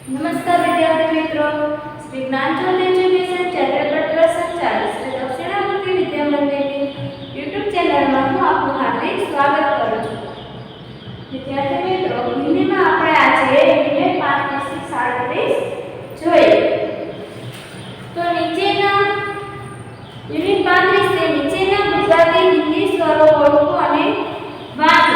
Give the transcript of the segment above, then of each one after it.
नमस्कार विद्यार्थी मित्रों, Shri Dnyanjyot education charitable trust संचालित श्री दक्षिणामूर्ति विद्या मंदिर यूट्यूब चैनल में હું આપનું હાર્દિક સ્વાગત કરું છું। વિદ્યાર્થી મિત્રો, હિન્દીમાં આપણે આજે યુનિટ 5 વિષય 37 જોઈએ। તો નીચેના યુનિટ 5 વિશે નીચેના ગુજરાતી હિન્દી સ્વરો ઓળખો અને વાંચો।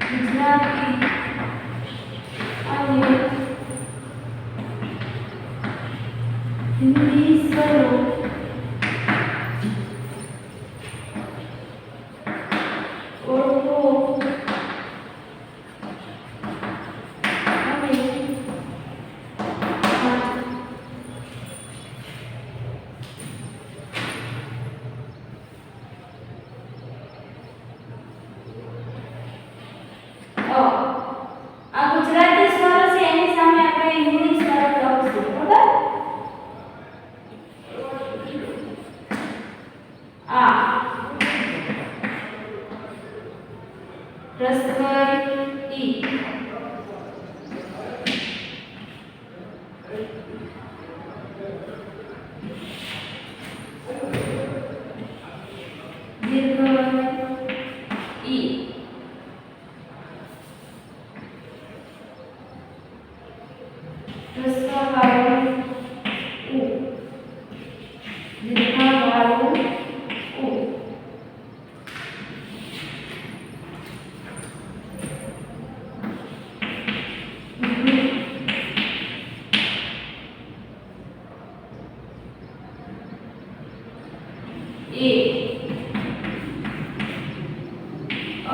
गुजराती અને હિન્દી સ્વરો ઓળખો અને આ ગુજરાતી સ્વરો છે એની સામે આપણે હિન્દી સ્વરો લખશું બરાબર। આ રસ્વઈ ઈ દીર્ઘ ઈ રસ્વવાળું ઉ દીર્ઘવાળું ઉ એ ঐ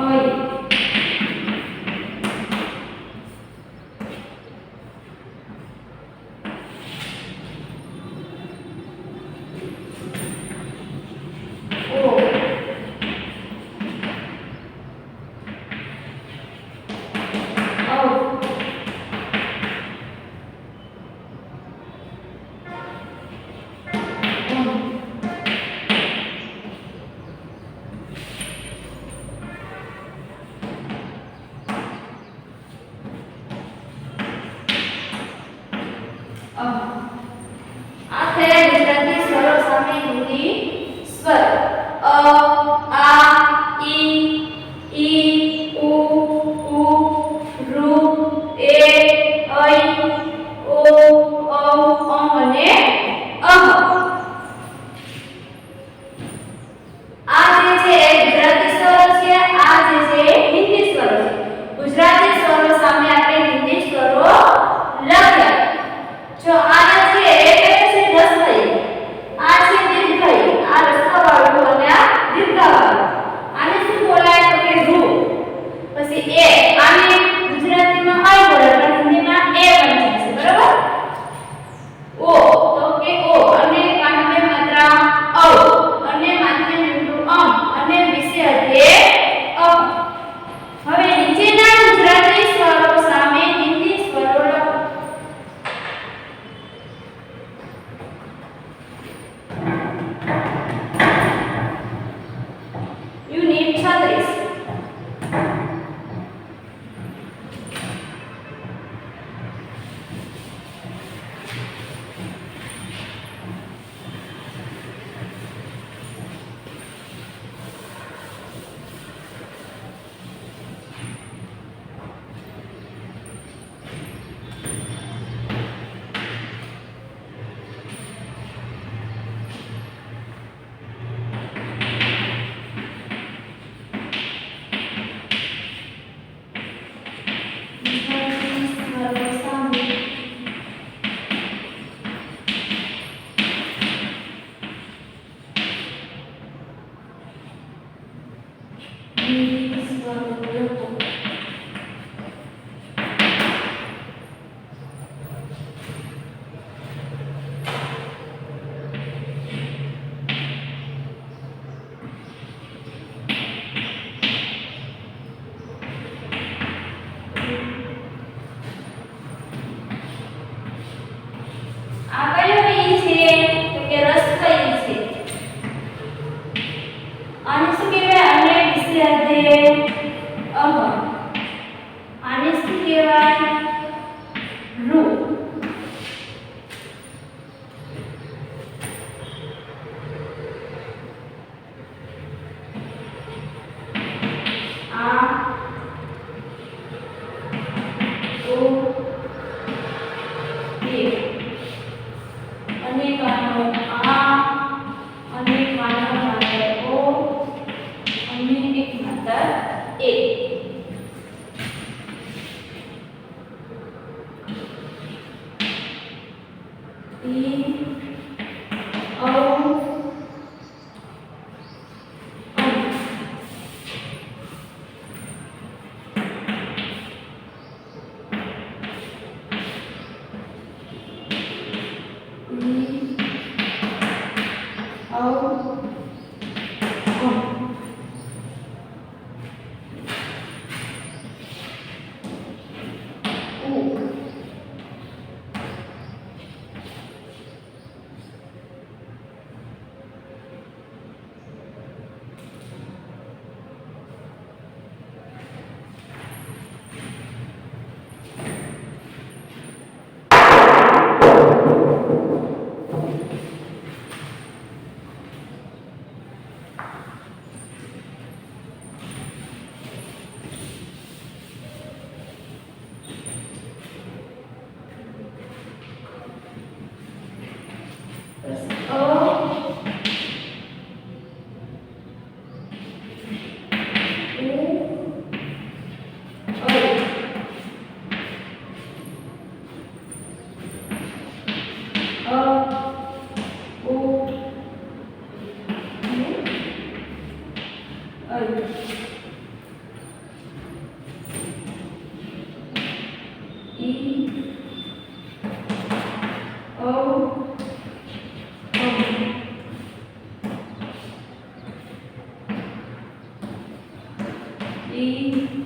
આ થયા ગુજરાતી સ્વરો સામે હિન્દી સ્વર અ આ ઈ ઈ ઉ ઉ ઋ એ ઐ ઓ ઔ અં અને અહ। આ જે છે એ ગુજરાતી સ્વરો છે, આ જે છે એ હિન્દી સ્વરો છે। ગુજરાતી સ્વરો સામે આપણે હિન્દી સ્વરો લખ્યા। જો આ છે એ કઈ છે રસ્વઈ, આ છે દીર્ઘઈ, આ રસ્વવાળું અને આ દીર્ઘવાળું। આને શું બોલાય તો કે રૂ। પછી એ આને ગુજરાતીમાં આઈ બોલાય પણ હિન્દીમાં એ બની જશે બરાબર। ઓ તો કે ઓ અને કાંડે માત્રા ઔ અને માત્રે બિંદુ અમ અને વિષય અ। હવે નીચેના ગુજરાતી સ્વરો સામે હિન્દી સ્વરો લખો। યુનિટ 36 આ E